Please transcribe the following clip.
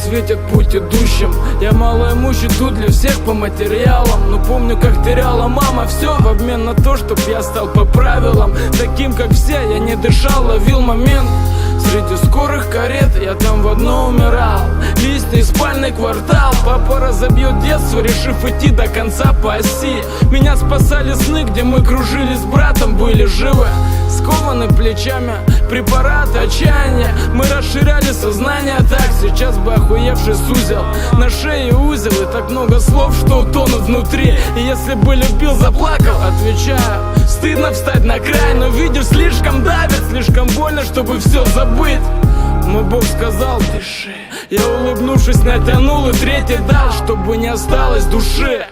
светит путь идущим. Я малоимущий тут для всех по материалам, но помню, как теряла мама все в обмен на то, чтоб я стал по правилам. Таким, как все, я не дышал, ловил момент. Среди скорых карет я там в одно умирал. Листья и спальный квартал. Папа разобьет детство, решив идти до конца по оси. Меня спасали сны, где мы кружились с братом, были живы. Скованы плечами, препараты отчаяния. Мы расширяли сознание так, сейчас бы охуевший сузел. На шее узел и так много слов, что утонут внутри. И если бы любил, заплакал, отвечаю: стыдно встать на край, но видишь, слишком давит, слишком больно, чтобы все забыть. Мой Бог сказал: дыши. Я, улыбнувшись, натянул и третий дал, чтобы не осталось души.